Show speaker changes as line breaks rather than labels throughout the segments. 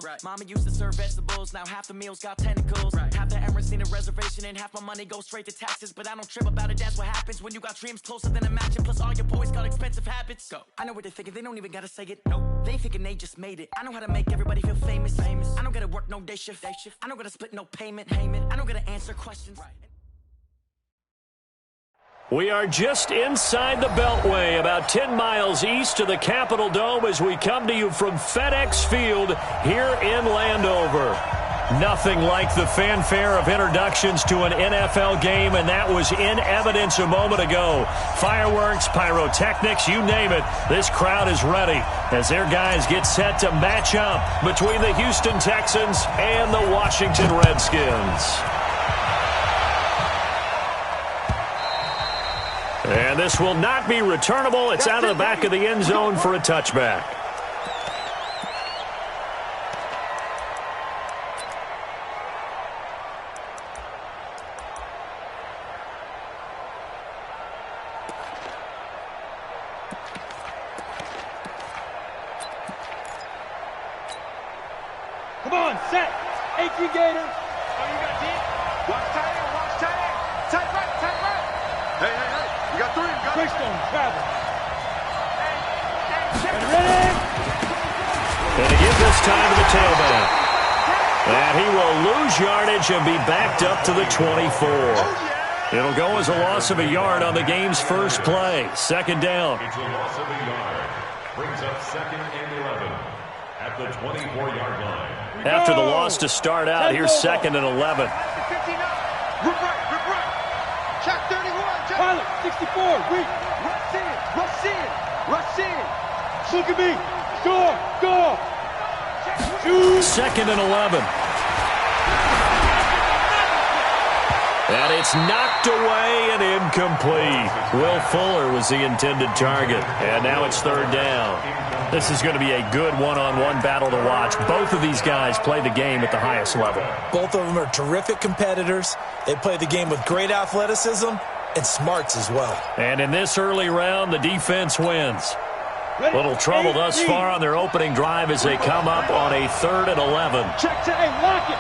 vegetables. Mama used to serve vegetables, now half the meals got tentacles. Half the Emirates need a reservation and half my money goes straight to taxes. But I don't trip about it, that's what happens when you got dreams closer than a match. And plus all your boys got expensive habits. Go. I know what they're thinking, they don't even gotta say it. Nope. They thinking they just made it. I know how to make everybody feel famous. I don't gotta work no day shift. I don't gotta split no payment. I don't gotta answer questions.
We are just inside the Beltway, about 10 miles east of the Capitol Dome as we come to you from FedEx Field here in Landover. Nothing like the fanfare of introductions to an NFL game, and that was in evidence a moment ago. Fireworks, pyrotechnics, you name it. This crowd is ready as their guys get set to match up between the Houston Texans and the Washington Redskins. And this will not be returnable. It's out of the back of the end zone for a touchback.
Come on, set. HE Gator. Oh, you got deep. Watch tight end, watch tight end. Tight right, tight right. Hey, hey, hey. You got three. You got Greystone, travel. Ready?
And to give this time to the tailback. And he will lose yardage and be backed up to the 24. It'll go as a loss of a yard on the game's first play. Second down.
It's a loss of a yard. Brings up 2nd and 11 at the 24-yard line.
After the loss to start out, here's 2nd and 11.
Rip right. Check 31. Pilot, 64. Weak. Rush in. Look at me. Go. Shoot.
2nd and 11. And it's knocked away and incomplete. Will Fuller was the intended target. And now it's 3rd down. This is going to be a good one-on-one battle to watch. Both of these guys play the game at the highest level.
Both of them are terrific competitors. They play the game with great athleticism and smarts as well.
And in this early round, the defense wins. Little trouble thus far on their opening drive as they come up on a 3rd and 11.
Check to A, lock it.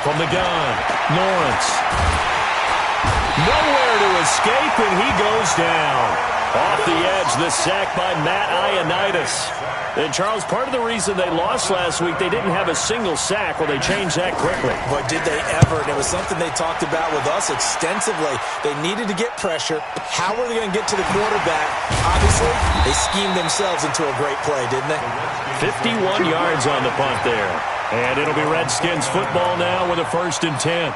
From the gun, Lawrence. Nowhere to escape, and he goes down. Off the edge, the sack by Matt Ioannidis. And, Charles, part of the reason they lost last week, they didn't have a single sack. Well, they changed that quickly.
But did they ever? And it was something they talked about with us extensively. They needed to get pressure. How were they going to get to the quarterback? Obviously, they schemed themselves into a great play, didn't they?
51 yards on the punt there. And it'll be Redskins football now with a 1st and 10.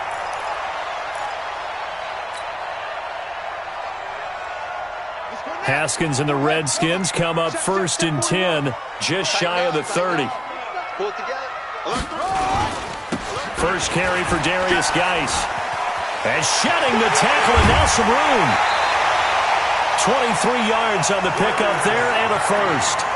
Haskins and the Redskins come up 1st and 10, just shy of the 30. First carry for Darius Geis. And shedding the tackle, and now some room. 23 yards on the pickup there and a 1st.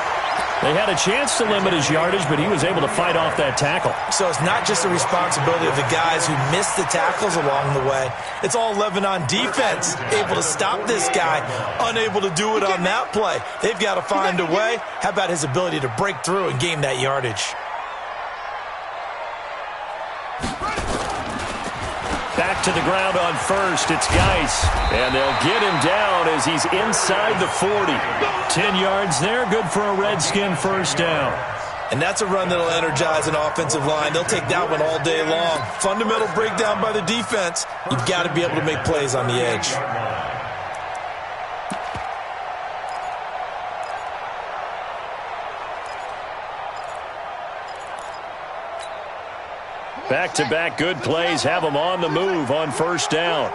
They had a chance to limit his yardage, but he was able to fight off that tackle.
So it's not just the responsibility of the guys who missed the tackles along the way. It's all 11 on defense, able to stop this guy, unable to do it on that play. They've got to find a way. How about his ability to break through and gain that yardage?
Back to the ground on 1st, it's Geis. And they'll get him down as he's inside the 40. 10 yards there, good for a Redskin 1st down.
And that's a run that'll energize an offensive line. They'll take that one all day long. Fundamental breakdown by the defense. You've got to be able to make plays on the edge.
Back-to-back good plays have them on the move on 1st down.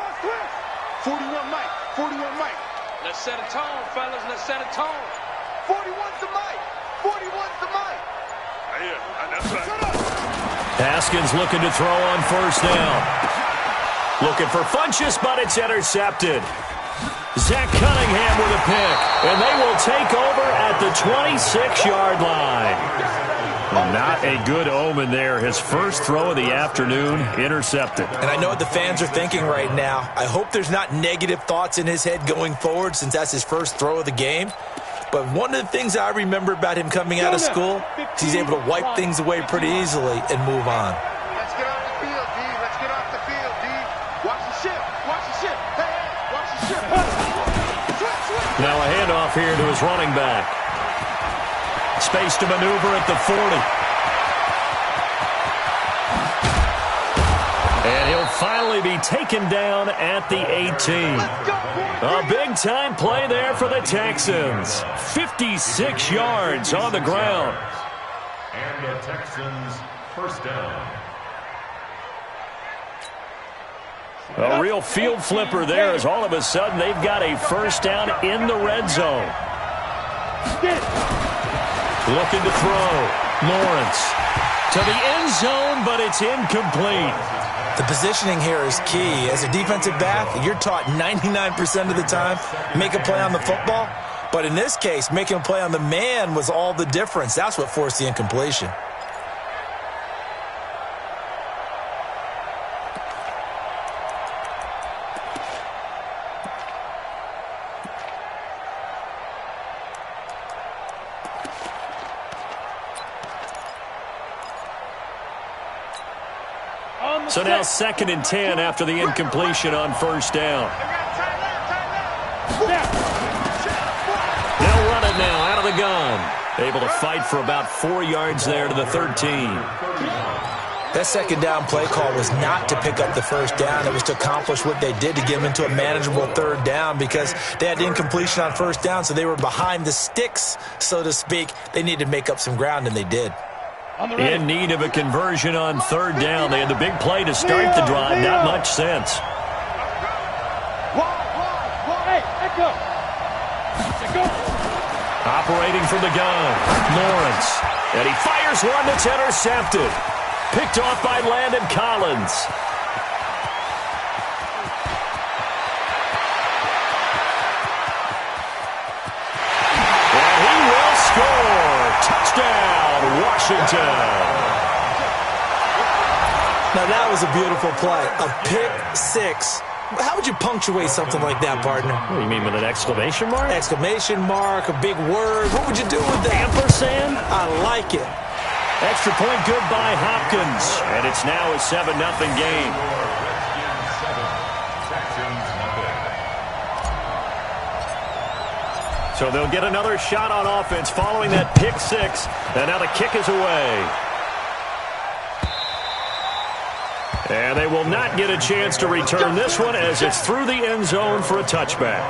41 Mike. Let's set a tone, fellas. Let's set a tone. 41's the Mike. 41's the Mike. That's right.
Haskins looking to throw on 1st down. Looking for Funchess, but it's intercepted. Zach Cunningham with a pick, and they will take over at the 26-yard line. Not a good omen there. His first throw of the afternoon intercepted.
And I know what the fans are thinking right now. I hope there's not negative thoughts in his head going forward since that's his first throw of the game. But one of the things I remember about him coming out of school is he's able to wipe things away pretty easily and move on.
Let's get off the field, D. Let's get off the field, D. Watch the ship. Watch the ship. Hey, watch the ship.
Now a handoff here to his running back. Space to maneuver at the 40. And he'll finally be taken down at the 18. A big-time play there for the Texans. 56 yards on the ground.
And the Texans first down.
A real field flipper there as all of a sudden they've got a first down in the red zone. Looking to throw. Lawrence to the end zone, but it's incomplete.
The positioning here is key. As a defensive back, you're taught 99% of the time, make a play on the football. But in this case, making a play on the man was all the difference. That's what forced the incompletion.
So now 2nd and 10 after the incompletion on first down. They'll run it now out of the gun. Able to fight for about 4 yards there to the 13.
That second down play call was not to pick up the first down. It was to accomplish what they did to get them into a manageable third down because they had incompletion on first down, so they were behind the sticks, so to speak. They needed to make up some ground, and they did.
In need of a conversion on third down. They had the big play to start the drive. Not much sense. Operating from the gun, Lawrence. And he fires one that's intercepted. Picked off by Landon Collins. And he will score. Touchdown. Washington.
Now that was a beautiful play. A pick six. How would you punctuate something like that, partner?
What do you mean, with an exclamation mark?
Exclamation mark, a big word. What would you do with that?
Ampersand?
I like it.
Extra point good by Hopkins. And it's now a 7-0 game. So they'll get another shot on offense following that pick six. And now the kick is away. And they will not get a chance to return this one as it's through the end zone for a touchback.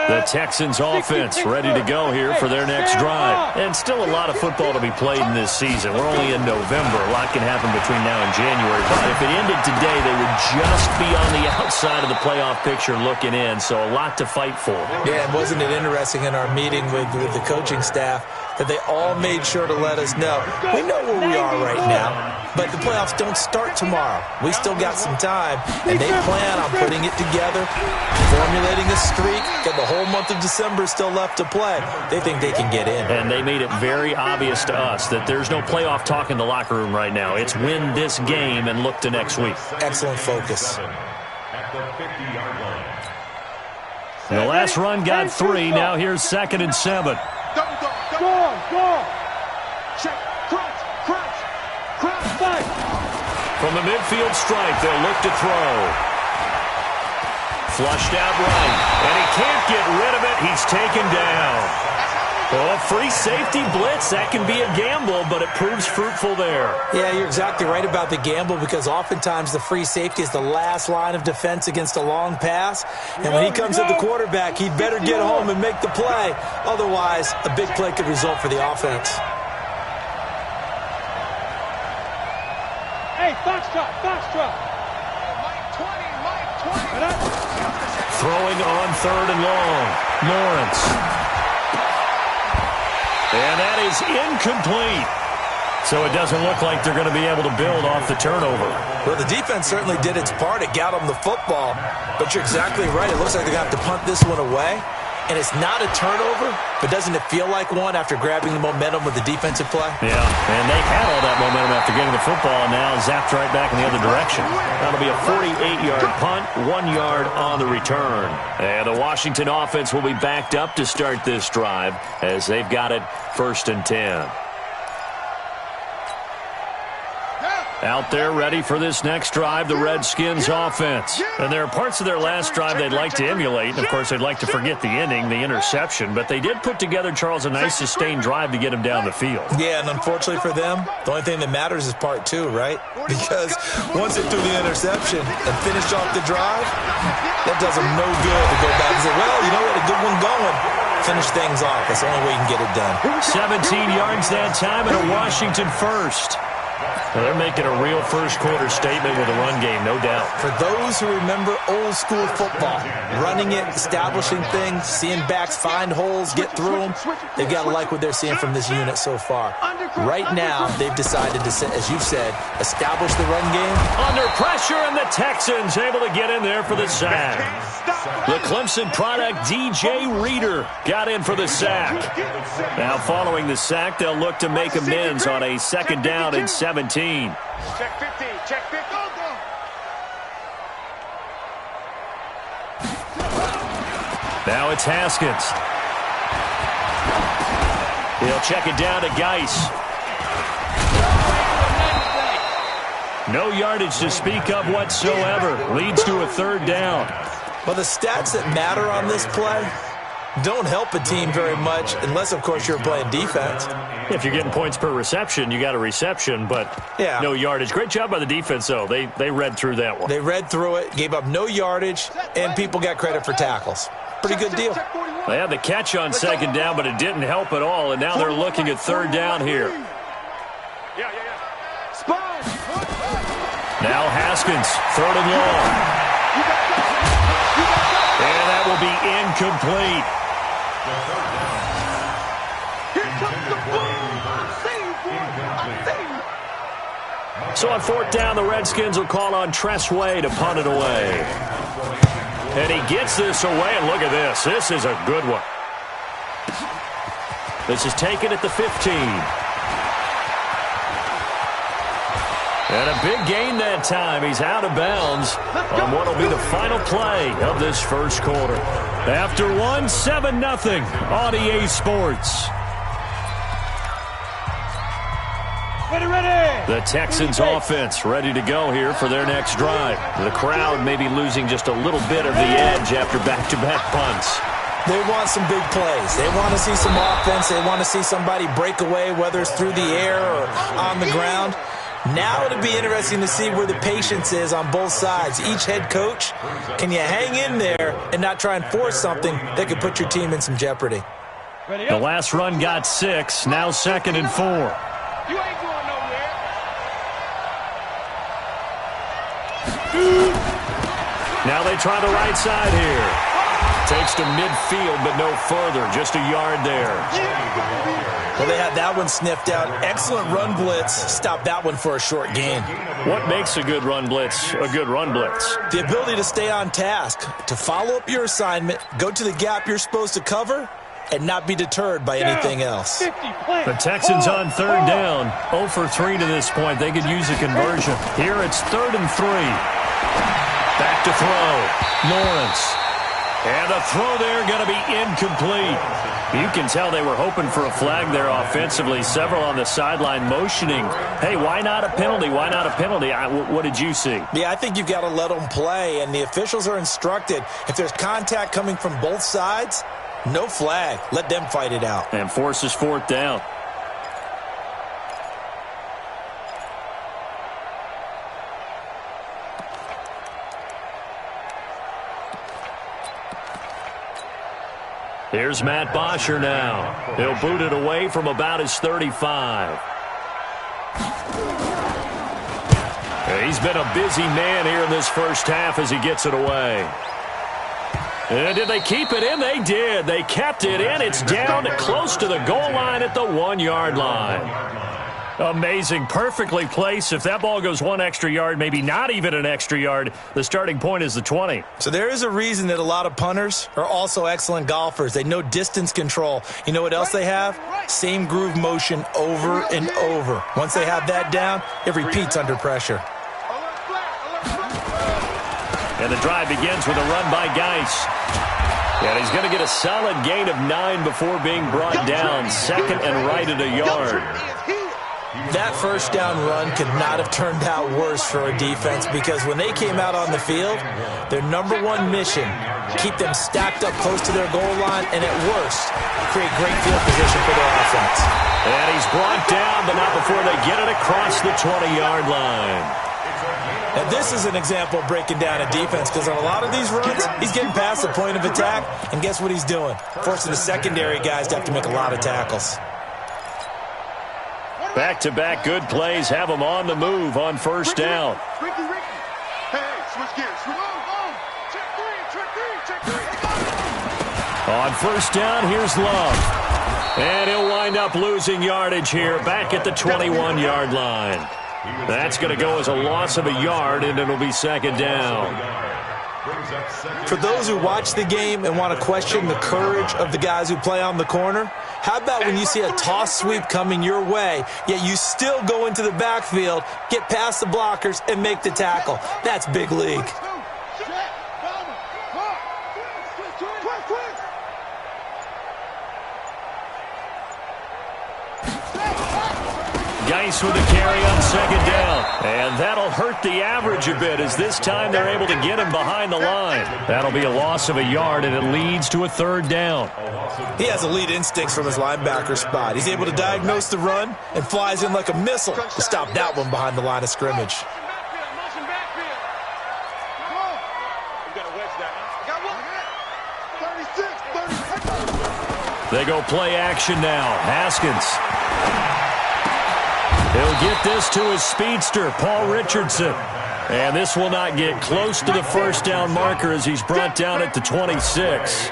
The Texans offense ready to go here for their next drive. And still a lot of football to be played in this season. We're only in November. A lot can happen between now and January. But if it ended today, they would just be on the outside of the playoff picture looking in. So a lot to fight for.
Yeah, and wasn't it interesting in our meeting with the coaching staff that they all made sure to let us know. We know where we are right now, but the playoffs don't start tomorrow. We still got some time, and they plan on putting it together, formulating a streak, got the whole month of December still left to play. They think they can get in.
And they made it very obvious to us that there's no playoff talk in the locker room right now. It's win this game and look to next week.
Excellent focus.
At the 50-yard line.
The last run got 3. Now here's 2nd and 7.
Go. Check. Crunch. Fight.
From the midfield strike, they'll look to throw. Flushed out right. And he can't get rid of it. He's taken down. Oh, free safety blitz. That can be a gamble, but it proves fruitful there.
Yeah, you're exactly right about the gamble because oftentimes the free safety is the last line of defense against a long pass. And when he comes at the quarterback, he'd better get home and make the play. Otherwise, a big play could result for the offense.
Hey, Foxtrot. Mike 20.
Throwing on 3rd and long. Lawrence. And that is incomplete. So it doesn't look like they're going to be able to build off the turnover.
Well, the defense certainly did its part. It got them the football. But you're exactly right. It looks like they're going to have to punt this one away. And it's not a turnover, but doesn't it feel like one after grabbing the momentum with the defensive play?
Yeah, and they had all that momentum after getting the football, and now zapped right back in the other direction. That'll be a 48-yard punt, 1 yard on the return. And the Washington offense will be backed up to start this drive as they've got it 1st and 10. Out there ready for this next drive, the Redskins offense. And there are parts of their last drive they'd like to emulate. And, of course, they'd like to forget the ending, the interception. But they did put together, Charles, a nice sustained drive to get him down the field.
Yeah, and unfortunately for them, the only thing that matters is part 2, right? Because once they threw the interception and finished off the drive, that does them no good to go back and say, well, you know what, a good one going. Finish things off. That's the only way you can get it done.
17 yards that time and a Washington first. Well, they're making a real first-quarter statement with a run game, no doubt.
For those who remember old-school football, running it, establishing things, seeing backs find holes, get through them, they've got to like what they're seeing from this unit so far. Right now, they've decided to, as you've said, establish the run game.
Under pressure, and the Texans able to get in there for the sack. The Clemson product, DJ Reader, got in for the sack. Now, following the sack, they'll look to make amends on a 2nd down and 17.
Check 15. Check 15.
Now it's Haskins. He'll check it down to Geis. No yardage to speak of whatsoever. Leads to a 3rd down.
Well, the stats that matter on this play don't help a team very much unless, of course, you're playing defense.
If you're getting points per reception, you got a reception, but
yeah,
no yardage. Great job by the defense, though. They read through that one.
They read through it, gave up no yardage, and people got credit for tackles. Pretty good deal.
They had the catch on 2nd down, but it didn't help at all, and now they're looking at 3rd down here. Now Haskins, 3rd and long. And that will be incomplete. So on 4th down, the Redskins will call on Tressway to punt it away. And he gets this away, and look at this. This is a good one. This is taken at the 15. And a big gain that time. He's out of bounds on what will be the final play of this 1st quarter. After 7-0 on EA Sports. The Texans offense ready to go here for their next drive. The crowd may be losing just a little bit of the edge after back-to-back punts.
They want some big plays. They want to see some offense. They want to see somebody break away, whether it's through the air or on the ground. Now it'll be interesting to see where the patience is on both sides. Each head coach, can you hang in there and not try and force something that could put your team in some jeopardy?
The last run got 6, now 2nd and 4.
You ain't going nowhere.
Now they try the right side here. Takes to midfield, but no further. Just a yard there.
Well, they had that one sniffed out. Excellent run blitz. Stopped that one for a short gain.
What makes a good run blitz a good run blitz?
The ability to stay on task, to follow up your assignment, go to the gap you're supposed to cover, and not be deterred by anything else.
The Texans on 3rd down. 0 for 3 to this point. They could use a conversion. Here it's 3rd and 3. Back to throw. Lawrence. And the throw there going to be incomplete. You can tell they were hoping for a flag there offensively. Several on the sideline motioning. Hey, why not a penalty? Why not a penalty? What did you see?
Yeah, I think you've got to let them play, and the officials are instructed. If there's contact coming from both sides, no flag. Let them fight it out.
And forces 4th down. Here's Matt Bosher now. He'll boot it away from about his 35. He's been a busy man here in this first half as he gets it away. And did they keep it in? They did. They kept it in. It's down close to the goal line at the 1-yard line. Amazing. Perfectly placed. If that ball goes 1 extra yard, maybe not even an extra yard, the starting point is the 20.
So there is a reason that a lot of punters are also excellent golfers. They know distance control. You know what else they have? Same groove motion over and over. Once they have that down, it repeats under pressure.
And the drive begins with a run by Geis. And he's going to get a solid gain of 9 before being brought down. Second and right at a yard.
That first down run could not have turned out worse for a defense, because when they came out on the field, their number one mission, keep them stacked up close to their goal line, and at worst, create great field position for their offense.
And he's brought down, but not before they get it across the 20-yard line.
Now, this is an example of breaking down a defense, because on a lot of these runs, he's getting past the point of attack, and guess what he's doing? Forcing the secondary guys to have to make a lot of tackles.
Back-to-back good plays have them on the move on first down.
Hey, switch gears. Check three.
On first down, here's Love. And he'll wind up losing yardage here back at the 21-yard line. That's going to go as a loss of a yard, and it'll be second down.
For those who watch the game and want to question the courage of the guys who play on the corner, how about when you see a toss sweep coming your way, yet you still go into the backfield, get past the blockers, and make the tackle? That's big league.
Geis with a carry on second down. And that'll hurt the average a bit, as this time they're able to get him behind the line. That'll be a loss of a yard, and it leads to a third down.
He has elite instincts from his linebacker spot. He's able to diagnose the run and flies in like a missile to stop that one behind the line of scrimmage.
They go play action now. Haskins. He'll get this to his speedster, Paul Richardson. And this will not get close to the first down marker as he's brought down at the 26.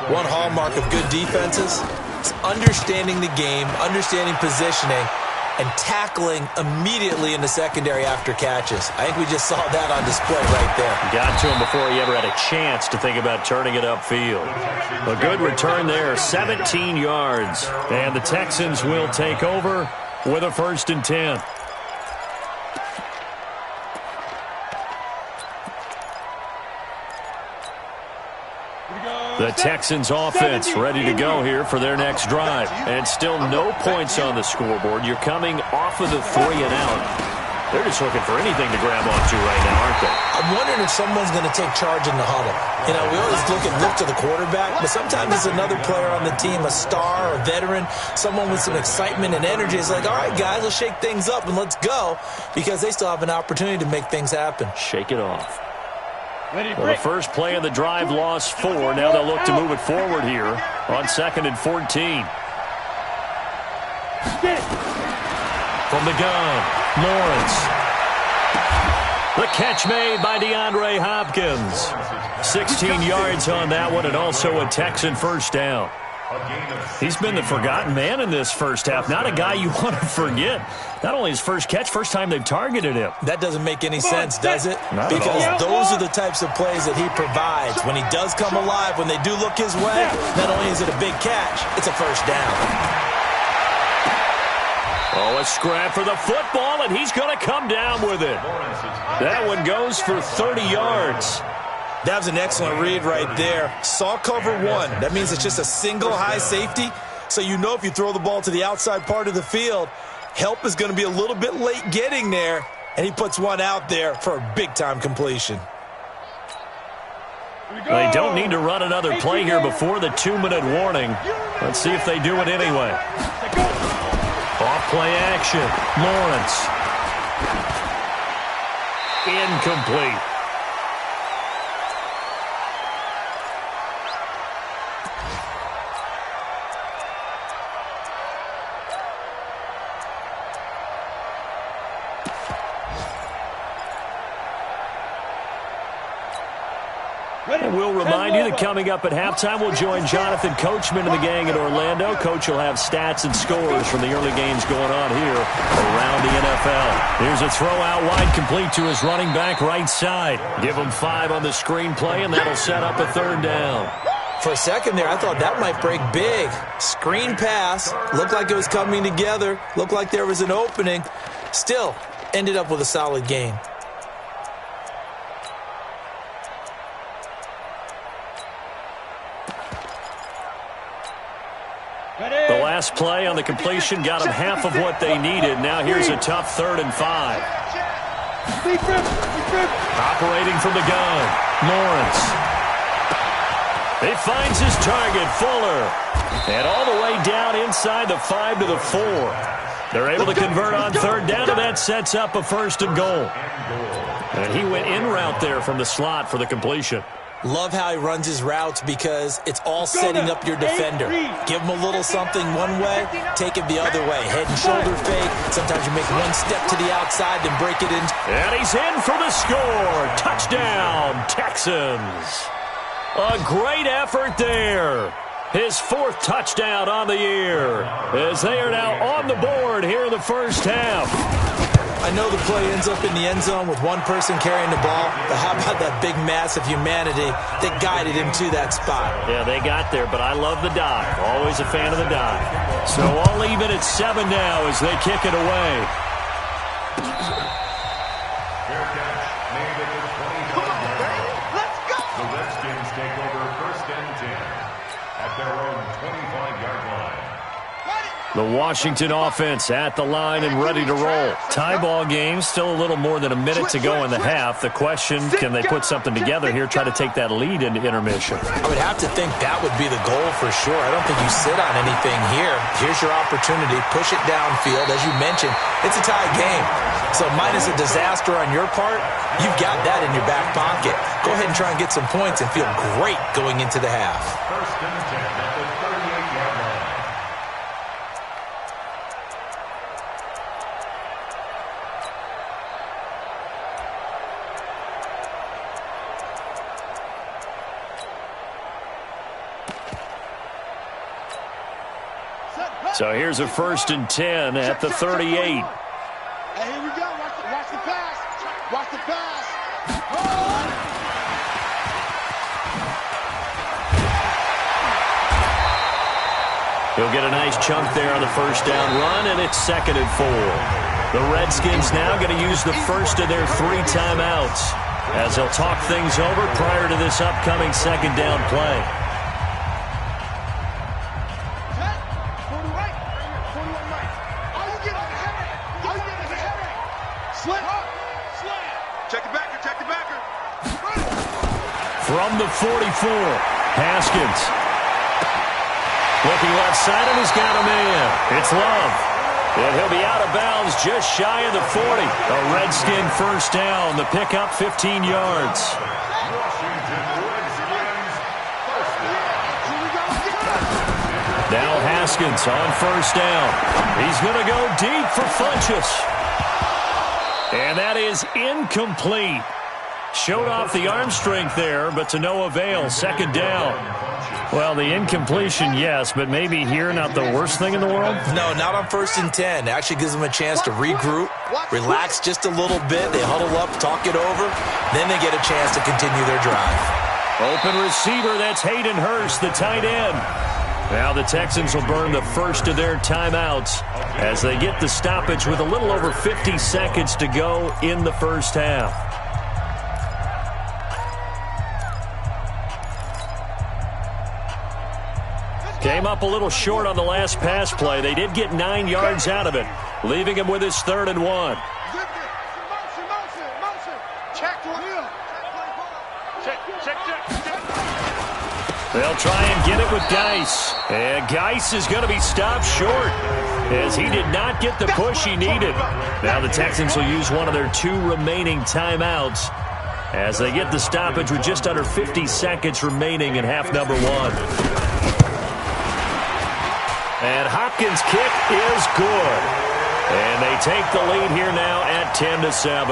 One hallmark of good defenses is understanding the game, understanding positioning, and tackling immediately in the secondary after catches. I think we just saw that on display right there.
Got to him before he ever had a chance to think about turning it upfield. A good return there, 17 yards. And the Texans will take over with a 1st and 10. The Texans offense ready to go here for their next drive. And still no points on the scoreboard. You're coming off of the 3 and out. They're just looking for anything to grab onto right now, aren't they?
I'm wondering if someone's going to take charge in the huddle. You know, we always look to the quarterback, but sometimes it's another player on the team, a star, a veteran, someone with some excitement and energy. It's like, all right, guys, let's shake things up and let's go, because they still have an opportunity to make things happen.
Shake it off. Well, the first play of the drive lost 4. Now they'll look to move it forward here on 2nd and 14. From the gun, Lawrence. The catch made by DeAndre Hopkins. 16 yards on that one, and also a Texan first down. He's been the forgotten man in this first half. Not a guy you want to forget. Not only his first catch, first time they've targeted him.
That doesn't make any sense, does it? Because those are the types of plays that he provides. When he does come alive, when they do look his way, not only is it a big catch, it's a first down.
Oh, a scrap for the football, and he's going to come down with it. That one goes for 30 yards.
That was an excellent read right there. Saw cover 1. That means it's just a single high safety. So you know if you throw the ball to the outside part of the field, help is going to be a little bit late getting there. And he puts one out there for a big-time completion.
They don't need to run another play here before the 2-minute warning. Let's see if they do it anyway. Off play action. Lawrence. Incomplete. And we'll remind you that coming up at halftime, we'll join Jonathan Coachman and the gang in Orlando. Coach will have stats and scores from the early games going on here around the NFL. Here's a throw out wide, complete to his running back right side. Give him 5 on the screenplay, and that'll set up a 3rd down.
For a second there, I thought that might break big. Screen pass. Looked like it was coming together. Looked like there was an opening. Still, ended up with a solid game.
The last play on the completion got them half of what they needed. Now here's a tough 3rd and 5. Operating from the gun, Lawrence. He finds his target, Fuller. And all the way down inside the 5 to the 4. They're able to convert on 3rd down, and that sets up a 1st and goal. And he went in route there from the slot for the completion.
Love how he runs his routes because it's all setting up your defender. Give him a little something one way, take it the other way. Head and shoulder fake. Sometimes you make one step to the outside, then break it in.
And he's in for the score. Touchdown, Texans. A great effort there. His 4th touchdown on the year as they are now on the board here in the first half.
I know the play ends up in the end zone with one person carrying the ball, but how about that big mass of humanity that guided him to that spot?
Yeah, they got there, but I love the dive. Always a fan of the dive. So all even at 7 now as they kick it away.
Fair catch made at the 25-yard line.
Let's go!
The Redskins take over 1st and 10 at their own 25-yard line.
The Washington offense at the line and ready to roll. Tie ball game, still a little more than a minute to go in the half. The question, can they put something together here, try to take that lead into intermission?
I would have to think that would be the goal for sure. I don't think you sit on anything here. Here's your opportunity. Push it downfield. As you mentioned, it's a tie game. So minus a disaster on your part, you've got that in your back pocket. Go ahead and try and get some points and feel great going into the half.
1st and 10 at the 38-yard line.
So here's a 1st and 10 at the 38.
Hey, here we go. Watch the pass. Watch the pass.
He'll get a nice chunk there on the 1st down run, and it's 2nd and 4. The Redskins now going to use the first of their 3 timeouts as they'll talk things over prior to this upcoming 2nd down play. From the 44, Haskins. Looking left side, and he's got a man. It's Love. And he'll be out of bounds just shy of the 40. A Redskin 1st down. The pickup 15 yards. Now Haskins on 1st down. He's going to go deep for Funchess. And that is incomplete. Showed off the arm strength there, but to no avail. 2nd down. Well, the incompletion, yes, but maybe here not the worst thing in the world?
No, not on 1st and 10. It actually gives them a chance to regroup, relax just a little bit. They huddle up, talk it over. Then they get a chance to continue their drive.
Open receiver, that's Hayden Hurst, the tight end. Now the Texans will burn the first of their timeouts as they get the stoppage with a little over 50 seconds to go in the first half. Came up a little short on the last pass play. They did get 9 yards out of it, leaving him with his 3rd and 1. They'll try and get it with Geis. And Geis is going to be stopped short as he did not get the push he needed. Now the Texans will use one of their 2 remaining timeouts as they get the stoppage with just under 50 seconds remaining in half number 1. And Hopkins' kick is good. And they take the lead here now at 10-7.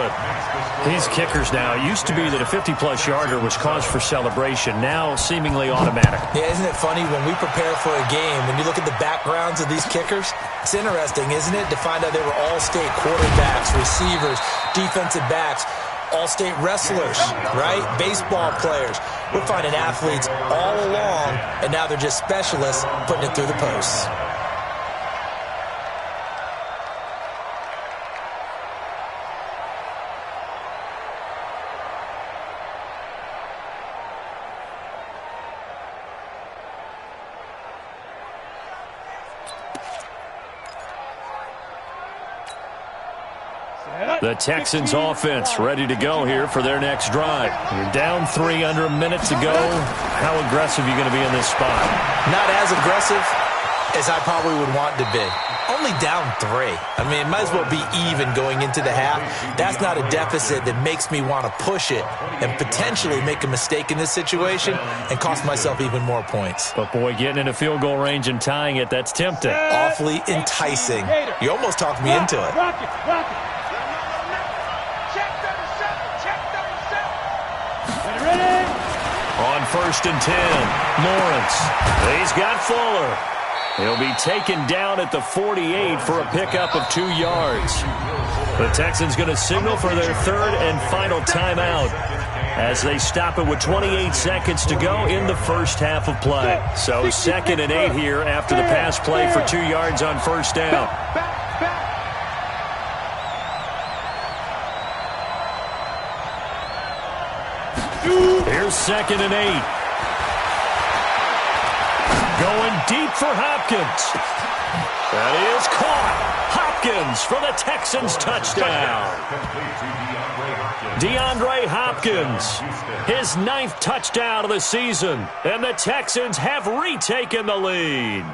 These kickers now, it used to be that a 50-plus yarder was cause for celebration, now seemingly automatic.
Yeah, isn't it funny when we prepare for a game, when you look at the backgrounds of these kickers, it's interesting, isn't it, to find out they were all-state quarterbacks, receivers, defensive backs, all-state wrestlers, right? Baseball players. We're finding athletes all along, and now they're just specialists putting it through the posts.
The Texans offense ready to go here for their next drive.
You're down 3 under a minute to go. How aggressive are you going to be in this spot?
Not as aggressive as I probably would want to be. Only down 3. I mean, it might as well be even going into the half. That's not a deficit that makes me want to push it and potentially make a mistake in this situation and cost myself even more points.
But, boy, getting into field goal range and tying it, that's tempting.
Awfully enticing. You almost talked me into it.
Rock it.
On 1st and 10, Lawrence. He's got Fuller. He'll be taken down at the 48 for a pickup of 2 yards. The Texans going to signal for their 3rd and final timeout as they stop it with 28 seconds to go in the first half of play. So 2nd and 8 here after the pass play for 2 yards on 1st down. Here's 2nd and 8. Going deep for Hopkins. That is caught. Hopkins for the Texans touchdown. DeAndre Hopkins, his 9th touchdown of the season, and the Texans have retaken the lead.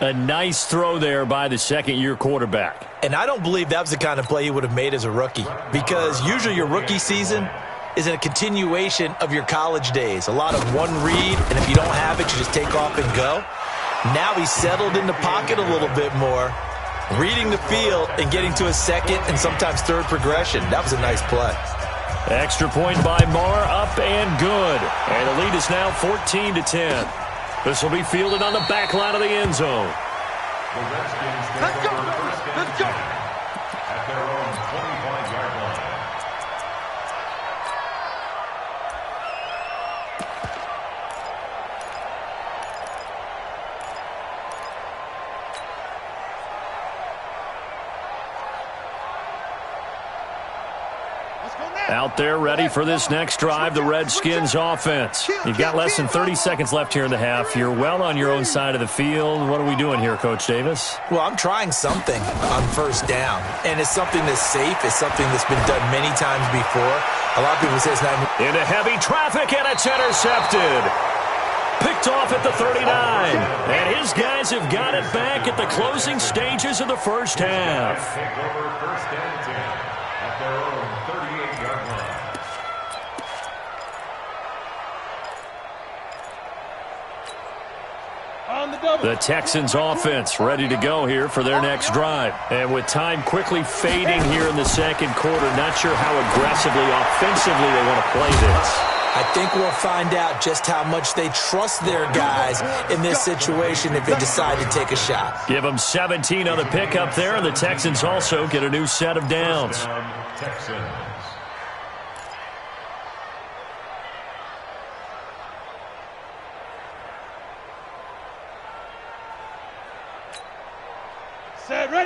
A nice throw there by the second-year quarterback.
And I don't believe that was the kind of play he would have made as a rookie, because usually your rookie season is a continuation of your college days. A lot of one read, and if you don't have it, you just take off and go. Now he's settled in the pocket a little bit more, reading the field and getting to a second and sometimes third progression. That was a nice play.
Extra point by Marr, up and good. And the lead is now 14-10. This will be fielded on the back line of the end zone.
Let's go, let's go.
At their own 25-yard line.
Out there ready for this next drive, the Redskins offense. You've got less than 30 seconds left here in the half. You're well on your own side of the field. What are we doing here, Coach Davis?
Well, I'm trying something on 1st down, and it's something that's safe. It's something that's been done many times before. A lot of people say it's not.
Into heavy traffic, and it's intercepted. Picked off at the 39. And his guys have got it back at the closing stages of the first half.
Take over 1st and 10 at their own 38-yard line.
The Texans offense ready to go here for their next drive. And with time quickly fading here in the second quarter, not sure how aggressively, offensively they want to play this.
I think we'll find out just how much they trust their guys in this situation if they decide to take a shot.
Give them 17 on the pickup there, and the Texans also get a new set of downs.
Texans.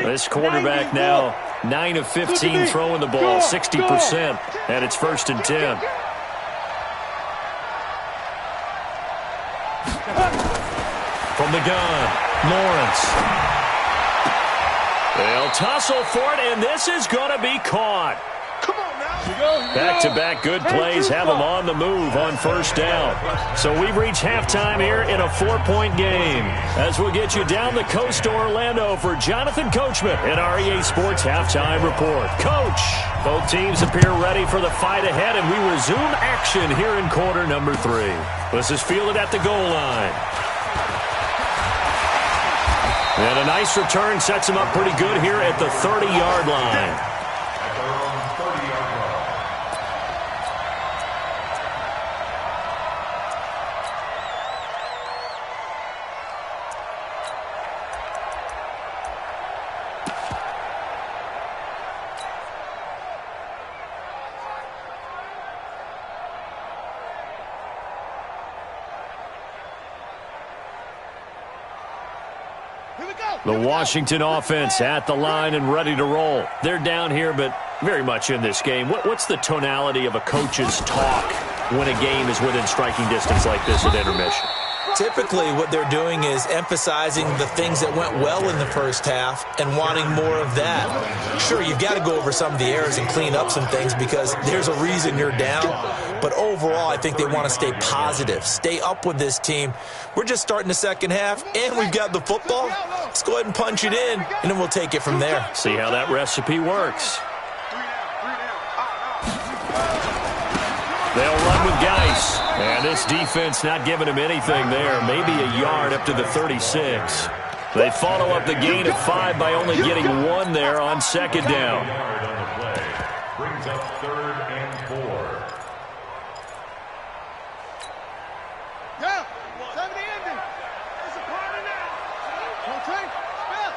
This quarterback now 9 of 15 throwing the ball, 60%, and it's 1st and 10. From the gun, Lawrence. They'll tussle for it, and this is going to be caught.
Come on now.
Back-to-back good plays have them on the move on 1st down. So we've reached halftime here in a 4-point game. As we'll get you down the coast to Orlando for Jonathan Coachman in our EA Sports Halftime Report. Coach, both teams appear ready for the fight ahead, and we resume action here in quarter number 3. This is fielded at the goal line. And a nice return sets him up pretty good here at the 30-yard line.
At their own 30-yard line.
The Washington offense at the line and ready to roll. They're down here, but very much in this game. What's the tonality of a coach's talk when a game is within striking distance like this at intermission?
Typically, what they're doing is emphasizing the things that went well in the first half and wanting more of that. Sure, you've got to go over some of the errors and clean up some things because there's a reason you're down. But overall, I think they want to stay positive, stay up with this team. We're just starting the second half, and we've got the football. Let's go ahead and punch it in, and then we'll take it from there.
See how that recipe works. They'll run with Geis. And this defense not giving him anything there. Maybe a yard up to the 36. They follow up the gain of 5 by only getting 1 there on second down.
Yard on the play. Brings up 3rd and 4.
Yeah, 70 ending. It's a party now. Okay, Smith.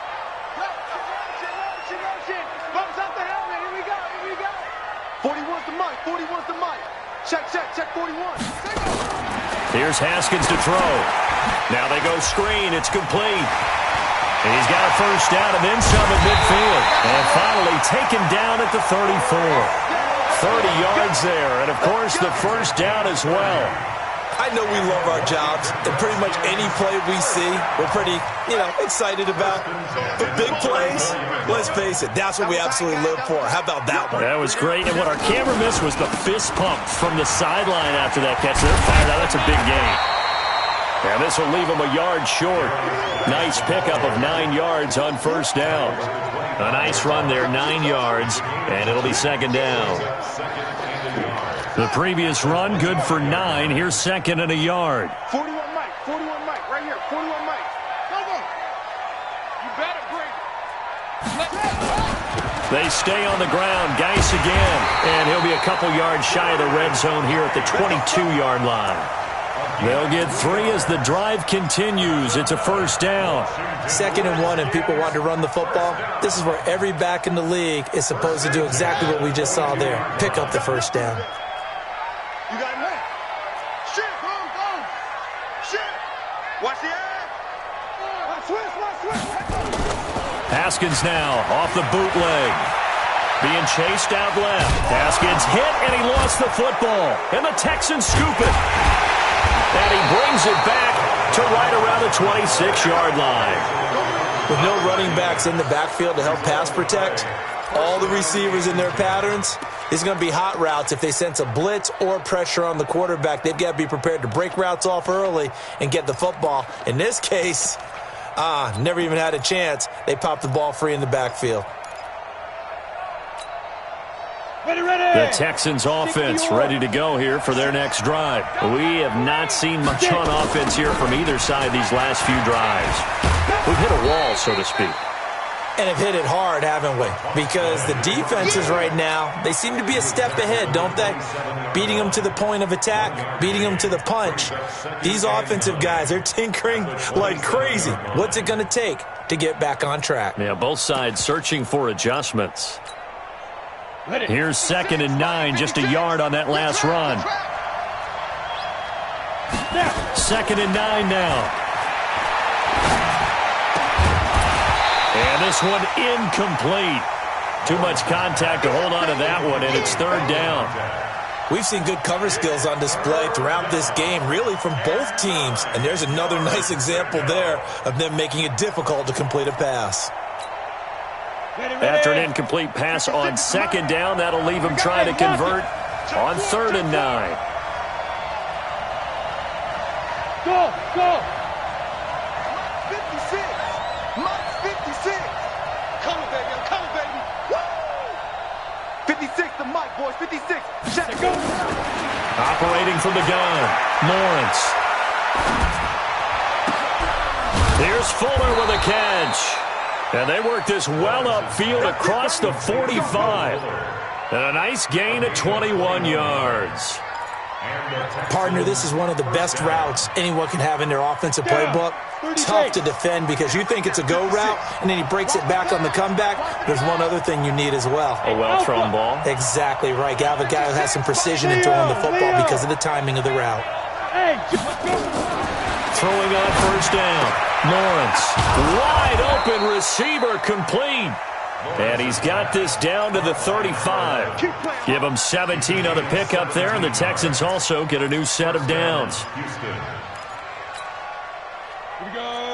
Motion. Bumps out the helmet. Here we go. 41's the mic. 41's the mic. Check 41.
Here's Haskins to throw. Now they go screen. It's complete. And he's got a first down and then some at midfield. And finally taken down at the 34. 30 yards there. And, of course, the first down as well.
I know we love our jobs, and pretty much any play we see, we're pretty, excited about. But big plays, let's face it, that's what we absolutely live for. How about that one?
That was great. And what our camera missed was the fist pump from the sideline after that catch. They're fired out. That's a big gain. And this will leave them a yard short. Nice pickup of 9 yards on first down. A nice run there, 9 yards, and it'll be second down. The previous run, good for 9. Here's second and a yard.
41 Mike, right here, 41 Mike. Come on. You better break it.
They stay on the ground. Geis again. And he'll be a couple yards shy of the red zone here at the 22-yard line. They'll get 3 as the drive continues. It's a first down.
2nd and 1, and people want to run the football. This is where every back in the league is supposed to do exactly what we just saw there. Pick up the first down.
You got him there. Shit, boom. Shit. Watch the eye. Watch switch.
Haskins now off the bootleg. Being chased out left. Haskins hit, and he lost the football. And the Texans scoop it. And he brings it back to right around the 26-yard line.
With no running backs in the backfield to help pass protect, all the receivers in their patterns, it's going to be hot routes. If they sense a blitz or pressure on the quarterback, they've got to be prepared to break routes off early and get the football. In this case, never even had a chance. They popped the ball free in the backfield.
The Texans offense ready to go here for their next drive. We have not seen much on offense here from either side these last few drives. We've hit a wall, so to speak.
And have hit it hard, haven't we? Because the defenses right now, they seem to be a step ahead, don't they? Beating them to the point of attack, beating them to the punch. These offensive guys, they're tinkering like crazy. What's it going to take to get back on track?
Yeah, both sides searching for adjustments. Here's 2nd and 9, just a yard on that last run. 2nd and 9 now. And this one incomplete. Too much contact to hold on to that one, and it's 3rd down.
We've seen good cover skills on display throughout this game, really from both teams. And there's another nice example there of them making it difficult to complete a pass.
After an incomplete pass on 2nd down, that'll leave him trying to convert on 3rd and 9.
Go! 56! Mike's 56! Come on, baby! Woo! 56 to Mike, boys, 56! Check, go!
Operating from the gun, Lawrence. Here's Fuller with a catch. And they work this well upfield across the 45. And a nice gain of 21 yards.
Partner, this is one of the best routes anyone can have in their offensive playbook. Tough to defend because you think it's a go route, and then he breaks it back on the comeback. There's one other thing you need as well.
A well-thrown ball.
Exactly right. You have a guy who has some precision in throwing the football because of the timing of the route.
Throwing on first down. Lawrence. Wide open receiver complete. And he's got this down to the 35. Give him 17 on the pickup there, and the Texans also get a new set of downs.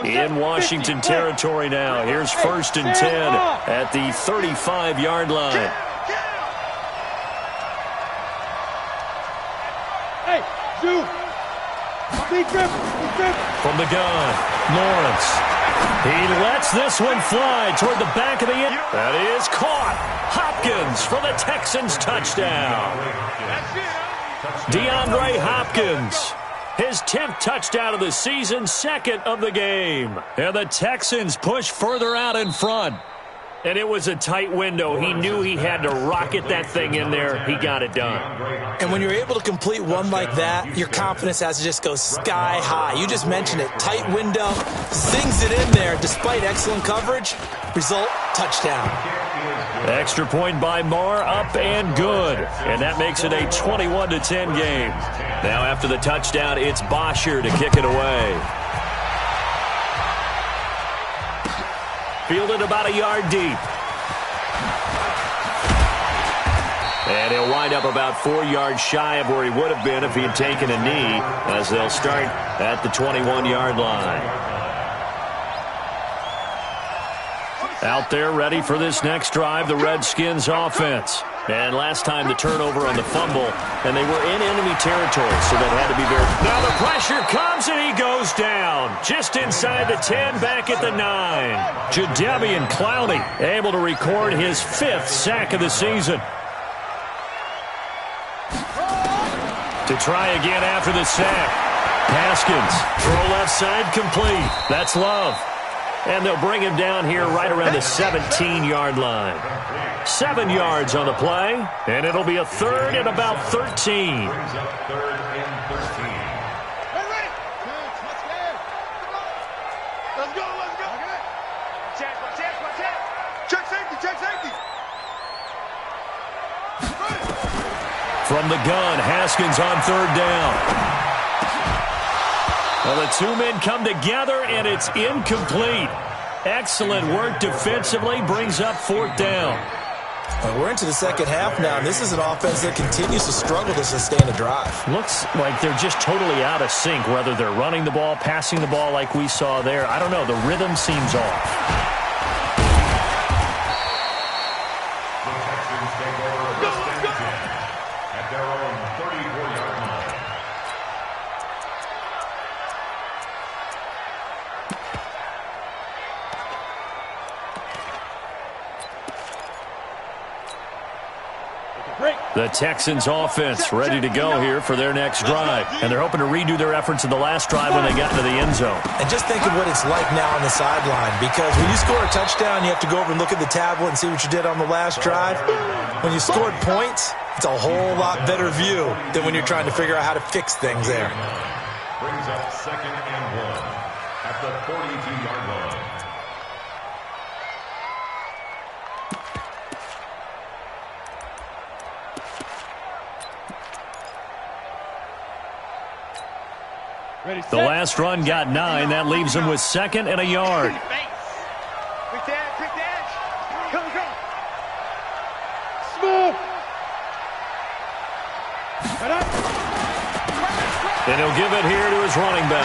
In Washington territory now. Here's 1st and 10 at the 35-yard line.
Hey, Zoo.
From the gun, Lawrence. He lets this one fly toward the back of the end. That is caught. Hopkins for the Texans touchdown. DeAndre Hopkins. His 10th touchdown of the season, 2nd of the game. And the Texans push further out in front. And it was a tight window. He knew he had to rocket that thing in there. He got it done.
And when you're able to complete one like that, your confidence has to just go sky high. You just mentioned it. Tight window, zings it in there despite excellent coverage. Result, touchdown.
Extra point by Marr, up and good. And that makes it a 21-10 game. Now after the touchdown, it's Bosher to kick it away. Fielded about a yard deep. And he'll wind up about 4 yards shy of where he would have been if he had taken a knee, as they'll start at the 21-yard line. Out there ready for this next drive, the Redskins offense. And last time the turnover on the fumble, and they were in enemy territory, so that had to be very... Now the pressure comes, and he goes down. Just inside the 10, back at the 9. Jadeveon Clowney able to record his 5th sack of the season. To try again after the sack. Haskins, throw left side complete. That's Love. And they'll bring him down here right around the 17-yard line. 7 yards on the play, and it'll be a 3rd and about 13.
Let's go. Check safety.
From the gun, Haskins on 3rd down. Well, the two men come together, and it's incomplete. Excellent work defensively, brings up 4th down.
Well, we're into the second half now, and this is an offense that continues to struggle to sustain a drive.
Looks like they're just totally out of sync, whether they're running the ball, passing the ball like we saw there. I don't know. The rhythm seems off.
The Texans take over first and 10 at their own 34-yard line.
The Texans offense ready to go here for their next drive. And they're hoping to redo their efforts in the last drive when they got into the end zone.
And just think of what it's like now on the sideline, because when you score a touchdown, you have to go over and look at the tablet and see what you did on the last drive. When you scored points, it's a whole lot better view than when you're trying to figure out how to fix things there.
Brings up 2nd and 1 at the 42-yard line.
The last run got 9. That leaves him with 2nd and a yard.
Quick dash. Come. Smooth.
And he'll give it here to his running back.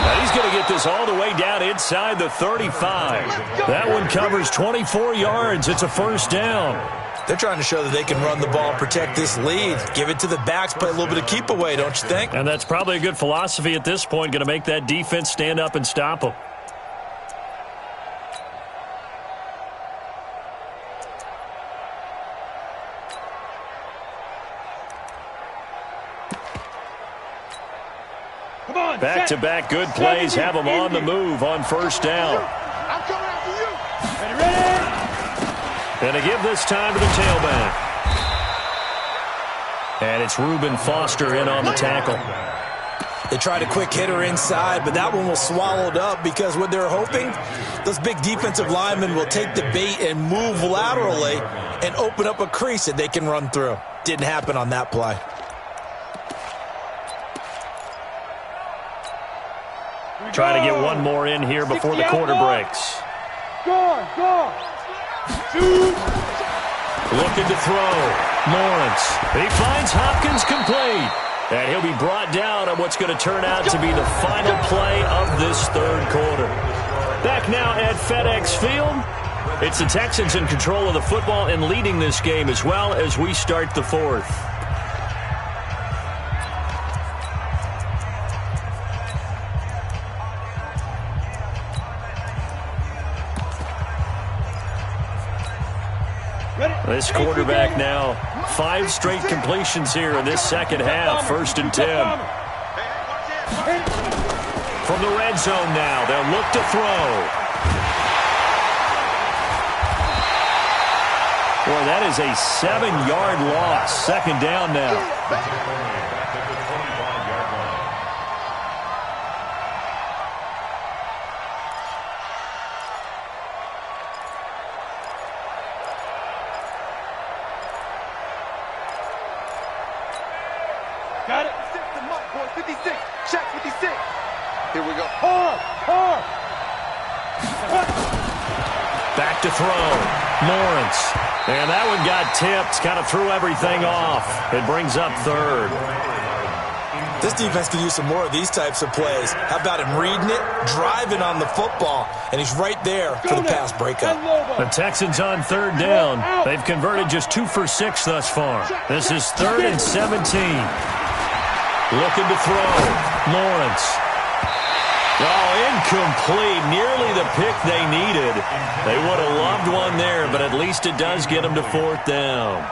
Now he's going to get this all the way down inside the 35. That one covers 24 yards. It's a 1st down.
They're trying to show that they can run the ball, protect this lead. Give it to the backs, play a little bit of keep away, don't you think?
And that's probably a good philosophy at this point, going to make that defense stand up and stop them. Back-to-back good plays have them on the move on first down.
I'm coming after you.
And to give this time to the tailback. And it's Reuben Foster in on the tackle.
They tried a quick hitter inside, but that one was swallowed up because what they're hoping, those big defensive linemen will take the bait and move laterally and open up a crease that they can run through. Didn't happen on that play.
Trying to get one more in here before the quarter breaks.
Go.
Looking to throw. Lawrence. He finds Hopkins complete. And he'll be brought down on what's going to turn out to be the final play of this third quarter. Back now at FedEx Field. It's the Texans in control of the football and leading this game as well as we start the fourth. This quarterback now, 5 straight completions here in this second half, 1st and 10. From the red zone now, they'll look to throw. Boy, that is a 7-yard loss, 2nd down now.
Got it. 56. Check 56. Here we go.
Back to throw. Lawrence. And that one got tipped. Kind of threw everything off. It brings up 3rd.
This defense could use some more of these types of plays. How about him reading it, driving on the football, and he's right there for the pass breakup.
The Texans on 3rd down. They've converted just 2 for 6 thus far. This is 3rd and 17. Looking to throw. Lawrence. Oh, incomplete. Nearly the pick they needed. They would have loved one there, but at least it does get them to 4th down.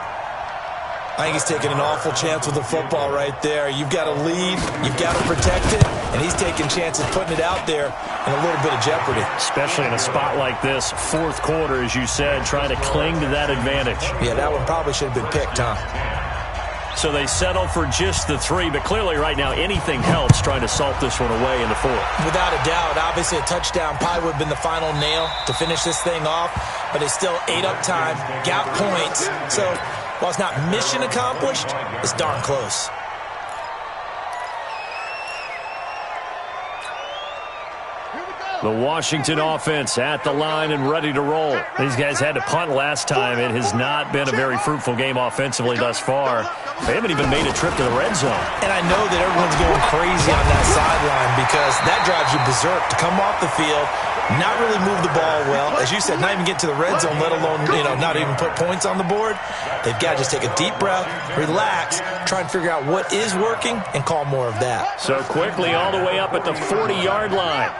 I think he's taking an awful chance with the football right there. You've got to lead, you've got to protect it, and he's taking chances putting it out there in a little bit of jeopardy.
Especially in a spot like this, 4th quarter, as you said, trying to cling to that advantage.
Yeah, that one probably should have been picked, huh?
So they settle for just the 3, but clearly right now anything helps trying to salt this one away in the 4th.
Without a doubt, obviously a touchdown probably would have been the final nail to finish this thing off, but they still ate up time, got points, so while it's not mission accomplished, it's darn close.
The Washington offense at the line and ready to roll. These guys had to punt last time. It has not been a very fruitful game offensively thus far. They haven't even made a trip to the red zone. And I know that everyone's going crazy on that sideline because that drives you berserk to come off the field, not really move the ball well. As you said, not even get to the red zone, let alone, not even put points on the board. They've got to just take a deep breath, relax, try and figure out what is working, and call more of that. So quickly all the way up at the 40-yard line.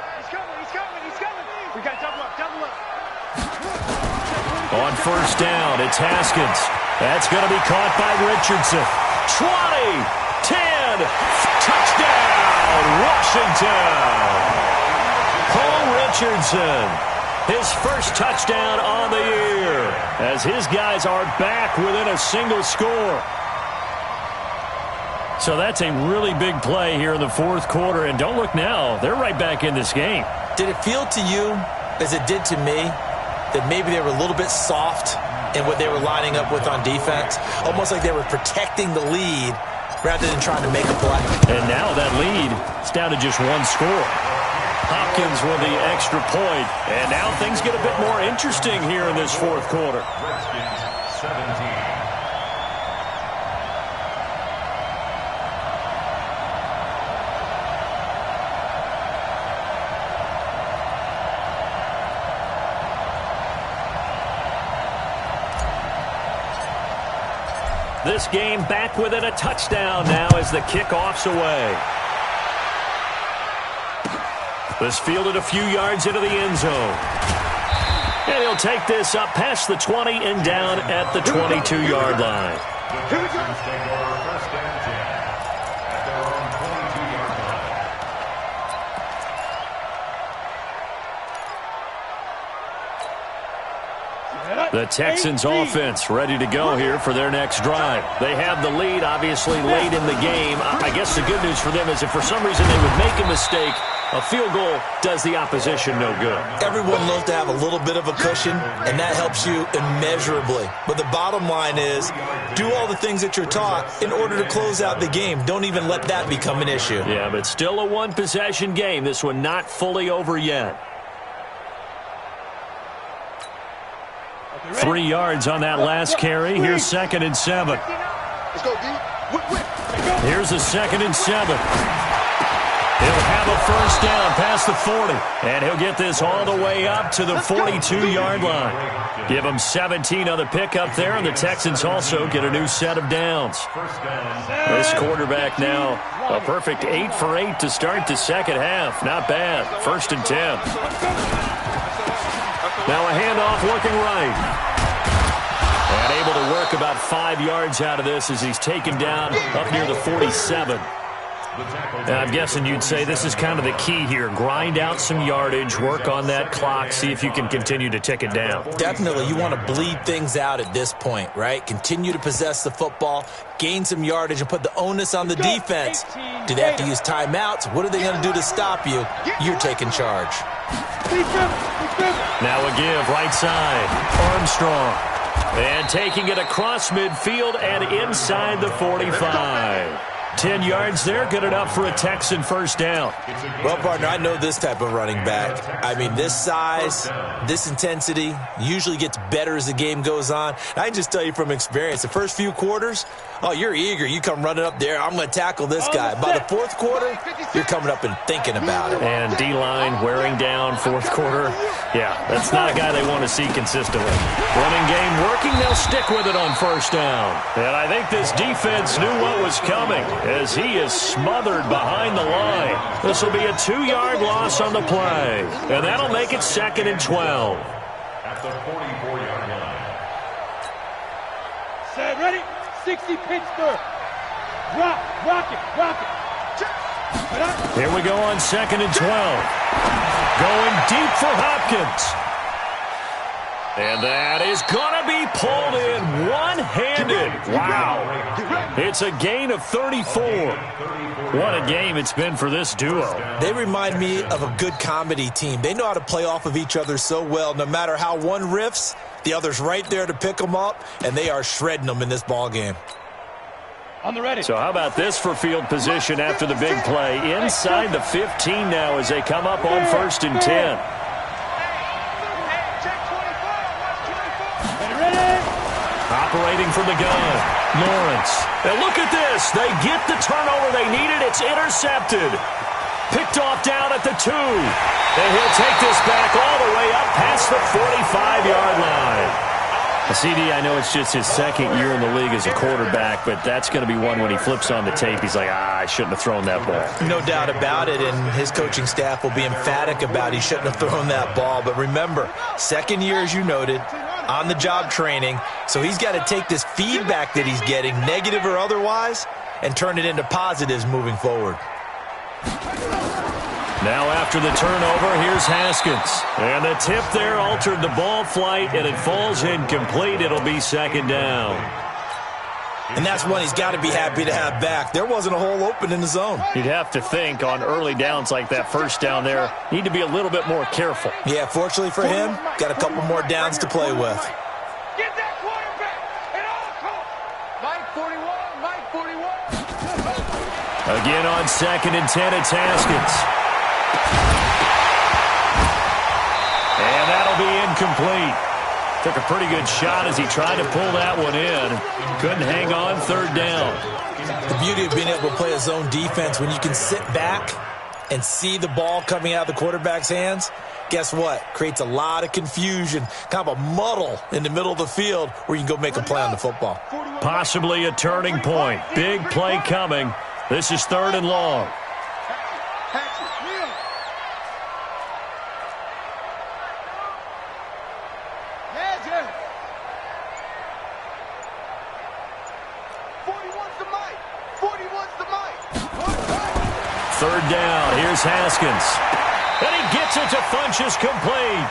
On first down, it's Haskins. That's going to be caught by Richardson. 20, 10, touchdown, Washington. Cole Richardson, his first touchdown on the year, as his guys are back within a single score. So that's a really big play here in the 4th quarter, and don't look now, they're right back in this game.
Did it feel to you, as it did to me, that maybe they were a little bit soft in what they were lining up with on defense? Almost like they were protecting the lead rather than trying to make a play.
And now that lead is down to just 1 score. Hopkins with the extra point. And now things get a bit more interesting here in this 4th quarter.
Redskins 17.
This game back within a touchdown now as the kickoff's away. This fielded a few yards into the end zone. And he'll take this up past the 20 and down at the 22-yard line.
The Texans take over 1st and 10 at their own 22-yard line.
The Texans offense ready to go here for their next drive. They have the lead, obviously, late in the game. I guess the good news for them is if for some reason they would make a mistake, a field goal does the opposition no good.
Everyone loves to have a little bit of a cushion, and that helps you immeasurably. But the bottom line is, do all the things that you're taught in order to close out the game. Don't even let that become an issue.
Yeah, but still a one-possession game. This one not fully over yet. 3 yards on that last carry. Here's 2nd and 7.
Let's go, D.
Here's a 2nd and 7. He'll have a first down past the 40. And he'll get this all the way up to the 42-yard line. Give him 17 on the pickup there, and the Texans also get a new set of downs. This quarterback now, a perfect 8 for 8 to start the second half. Not bad. 1st and 10. Now a handoff looking right. And able to work about 5 yards out of this as he's taken down up near the 47. And I'm guessing you'd say this is kind of the key here. Grind out some yardage, work on that clock, see if you can continue to tick it down.
Definitely. You want to bleed things out at this point, right? Continue to possess the football, gain some yardage, and put the onus on the defense. Do they have to use timeouts? What are they going to do to stop you? You're taking charge.
Now a give, right side. Armstrong. And taking it across midfield and inside the 45. 10 yards there, good enough for a Texan first down.
Well, partner, I know this type of running back. I mean, this size, this intensity usually gets better as the game goes on. I can just tell you from experience, the first few quarters, oh, you're eager. You come running up there, I'm going to tackle this guy. By the fourth quarter, you're coming up and thinking about it.
And D-line wearing down fourth quarter. Yeah, that's not a guy they want to see consistently. Running game working, they'll stick with it on first down. And I think this defense knew what was coming as he is smothered behind the line. This will be a 2-yard loss on the play. And that'll make it 2nd and 12.
At the 44-yard line.
Set, ready? 60 Pittsburgh. Rock it.
Here we go on 2nd and 12. Going deep for Hopkins. And that is going to be pulled in one-handed. Wow. It's a gain of 34. What a game it's been for this duo.
They remind me of a good comedy team. They know how to play off of each other so well. No matter how one riffs, the other's right there to pick them up, and they are shredding them in this ball game.
On the ready.
So how about this for field position after the big play? Inside the 15 now as they come up on 1st and 10. Operating from the gun, Lawrence. And look at this. They get the turnover they needed. It's intercepted. Picked off down at the 2. And he'll take this back all the way up past the 45-yard line. CD, I know it's just his 2nd year in the league as a quarterback, but that's going to be one when he flips on the tape. He's like, I shouldn't have thrown that ball.
No doubt about it, and his coaching staff will be emphatic about he shouldn't have thrown that ball. But remember, 2nd year, as you noted, on-the-job training, so he's got to take this feedback that he's getting, negative or otherwise, and turn it into positives moving forward.
Now after the turnover, here's Haskins. And the tip there altered the ball flight, and it falls incomplete. It'll be 2nd down.
And that's one he's got to be happy to have back. There wasn't a hole open in the zone.
You'd have to think on early downs like that first down there, need to be a little bit more careful.
Yeah, fortunately for him, got a couple more downs to play with.
Get that quarterback at all costs. Mike 41.
Again on 2nd and 10, it's Haskins. And that'll be incomplete. Took a pretty good shot as he tried to pull that one in. Couldn't hang on, 3rd down.
The beauty of being able to play a zone defense, when you can sit back and see the ball coming out of the quarterback's hands, guess what? Creates a lot of confusion, kind of a muddle in the middle of the field where you can go make a play on the football.
Possibly a turning point. Big play coming. This is 3rd and long. Third down, here's Haskins. And he gets it to Funchess complete.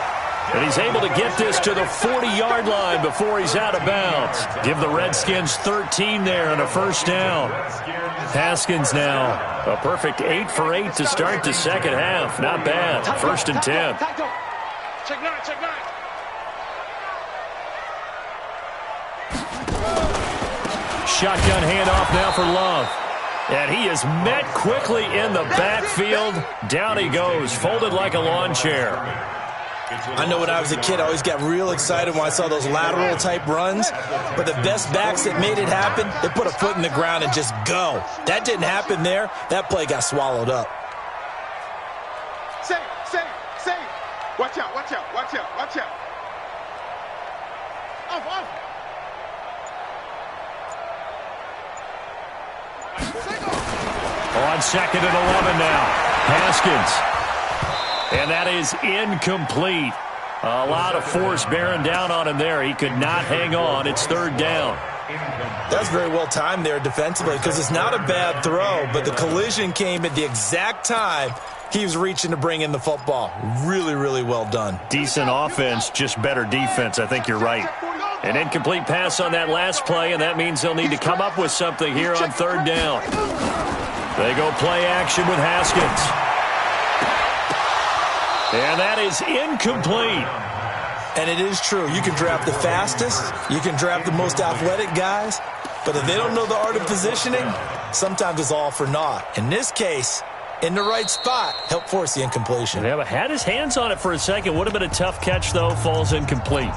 And he's able to get this to the 40-yard line before he's out of bounds. Give the Redskins 13 there and a first down. Haskins now a perfect 8 for 8 to start the second half. Not bad. First and 10.
Check 9, check 9.
Shotgun handoff now for Love. And he is met quickly in the backfield. Down he goes, folded like a lawn chair.
I know when I was a kid, I always got real excited when I saw those lateral-type runs. But the best backs that made it happen, they put a foot in the ground and just go. That didn't happen there. That play got swallowed up.
Save. Watch out. Off.
On second and 11 now. Haskins. And that is incomplete. A lot of force bearing down on him there. He could not hang on. It's third down.
That's very well timed there defensively because it's not a bad throw, but the collision came at the exact time he was reaching to bring in the football. Really, really well done.
Decent offense, just better defense. I think you're right. An incomplete pass on that last play, and that means they'll need to come up with something here on third down. They go play action with Haskins. And that is incomplete.
And it is true. You can draft the fastest. You can draft the most athletic guys. But if they don't know the art of positioning, sometimes it's all for naught. In this case, in the right spot, help force the incompletion.
Yeah, but had his hands on it for a second. Would have been a tough catch, though. Falls incomplete.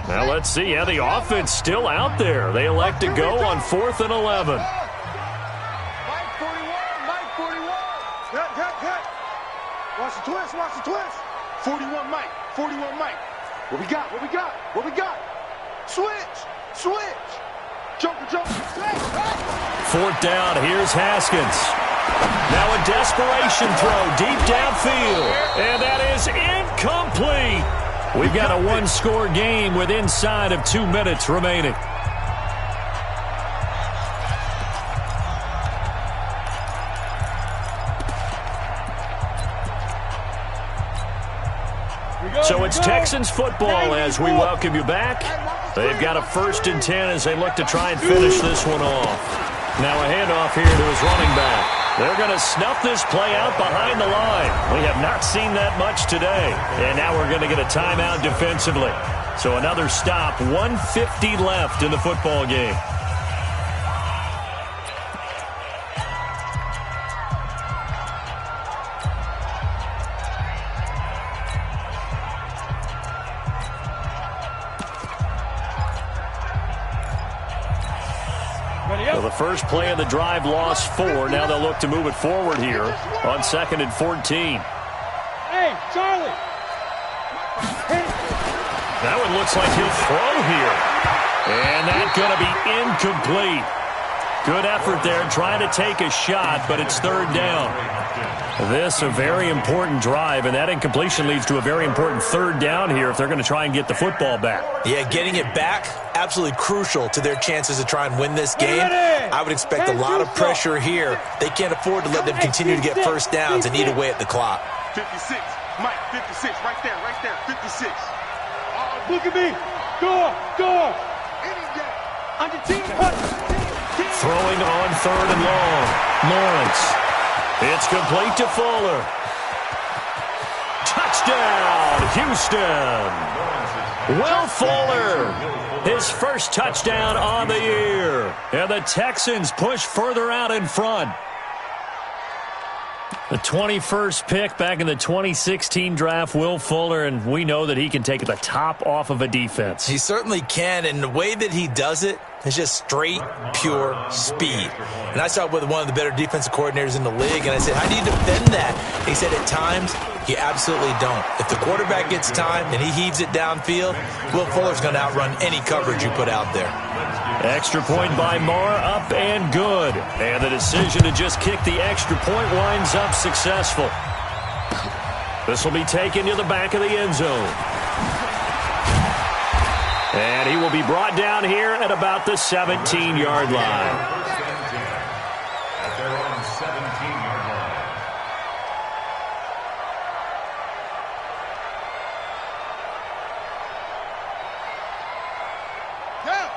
Now let's see. Yeah, the offense still out there. They elect to go on 4th and 11.
Mike 41. Cut. Watch the twist. 41 Mike. What we got? Switch. Joker.
Fourth down. Here's Haskins. Now a desperation throw deep downfield. And that is incomplete. We've got a one-score game with inside of 2 minutes remaining. So it's Texans football as we welcome you back. They've got a 1st and 10 as they look to try and finish this one off. Now a handoff here to his running back. They're going to snuff this play out behind the line. We have not seen that much today. And now we're going to get a timeout defensively. So another stop, 1:50 left in the football game. So the first play of the drive lost 4. Now they'll look to move it forward here on 2nd and 14.
Hey, Charlie.
That one looks like he'll throw here. And that's going to be incomplete. Good effort there trying to take a shot, but it's third down. This a very important drive, and that incompletion leads to a very important third down here if they're going to try and get the football back.
Yeah, getting it back, absolutely crucial to their chances to try and win this game. I would expect a lot of pressure here. They can't afford to let them continue to get first downs and eat away at the clock.
56. Mike, 56. Right there. 56. Look at me. Go. Under 10.
Throwing on 3rd and long. Lawrence. It's complete to Fuller. Touchdown, Houston. Will Fuller, his first touchdown on the year. And the Texans push further out in front. The 21st pick back in the 2016 draft, Will Fuller, and we know that he can take the top off of a defense.
He certainly can, and the way that he does it is just straight, pure speed. And I saw it with one of the better defensive coordinators in the league, and I said, how do you defend that? He said, at times, you absolutely don't. If the quarterback gets time and he heaves it downfield, Will Fuller's going to outrun any coverage you put out there.
Extra point by Marr, up and good. And the decision to just kick the extra point winds up successful. This will be taken to the back of the end zone. And he will be brought down here at about the 17-yard line.
At their own 17-yard line.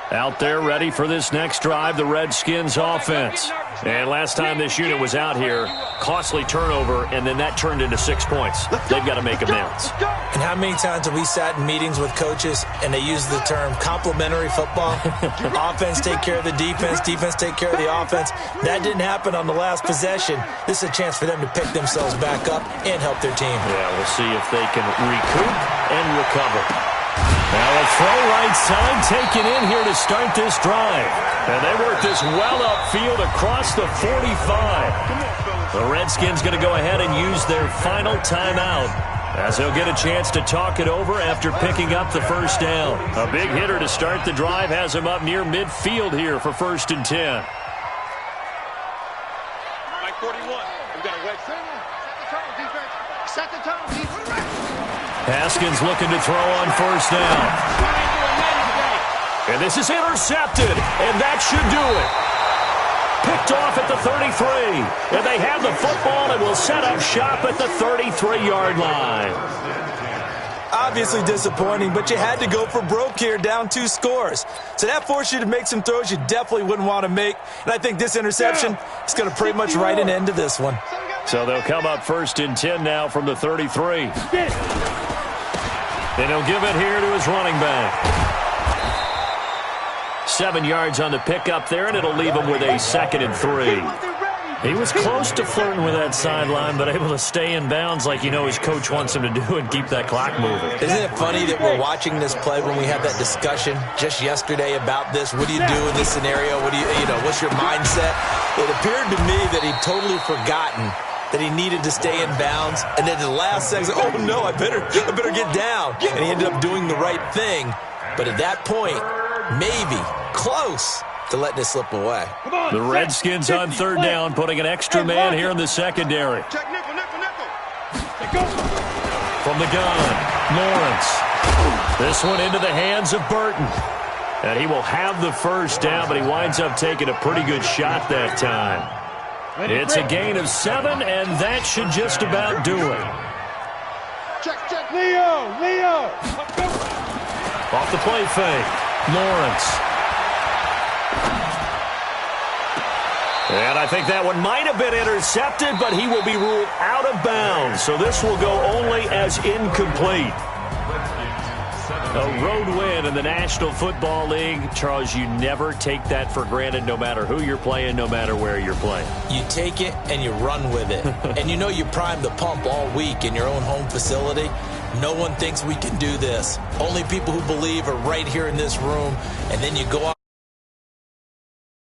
Out there ready for this next drive, the Redskins offense. And last time this unit was out here, costly turnover, and then that turned into 6 points. They've got to make amends.
And how many times have we sat in meetings with coaches and they use the term complementary football? Offense take care of the defense, defense take care of the offense. That didn't happen on the last possession. This is a chance for them to pick themselves back up and help their team.
Yeah, we'll see if they can recoup and recover. Now a throw right side taken in here to start this drive. And they work this well upfield across the 45. The Redskins going to go ahead and use their final timeout, as they'll get a chance to talk it over after picking up the first down. A big hitter to start the drive has him up near midfield here for 1st and 10.
Like 41. We've got a wedge. Set the tone, defense.
Haskins looking to throw on 1st down. And this is intercepted, and that should do it. Picked off at the 33. And they have the football and will set up shop at the 33-yard line.
Obviously disappointing, but you had to go for broke here, down 2 scores. So that forced you to make some throws you definitely wouldn't want to make. And I think this interception is going to pretty much write an end to this one.
So they'll come up 1st and 10 now from the 33. And he'll give it here to his running back. 7 yards on the pickup there, and it'll leave him with a 2nd and 3. He was close to flirting with that sideline, but able to stay in bounds like his coach wants him to do and keep that clock moving.
Isn't it funny that we're watching this play when we had that discussion just yesterday about this? What do you do in this scenario? What do what's your mindset? It appeared to me that he'd totally forgotten that he needed to stay in bounds, and then the last second, oh no, I better get down. And he ended up doing the right thing. But at that point, maybe close to letting it slip away.
The Redskins on 3rd down, putting an extra man here in the secondary. From the gun, Lawrence. This one into the hands of Burton. And he will have the 1st down, but he winds up taking a pretty good shot that time. It's a gain of 7, and that should just about do it.
Check, Leo.
Off the play fake, Lawrence. And I think that one might have been intercepted, but he will be ruled out of bounds. So this will go only as incomplete. A road win in the National Football League. Charles, you never take that for granted, no matter who you're playing, no matter where you're playing.
You take it and you run with it. And you primed the pump all week in your own home facility. No one thinks we can do this. Only people who believe are right here in this room. And then you go out.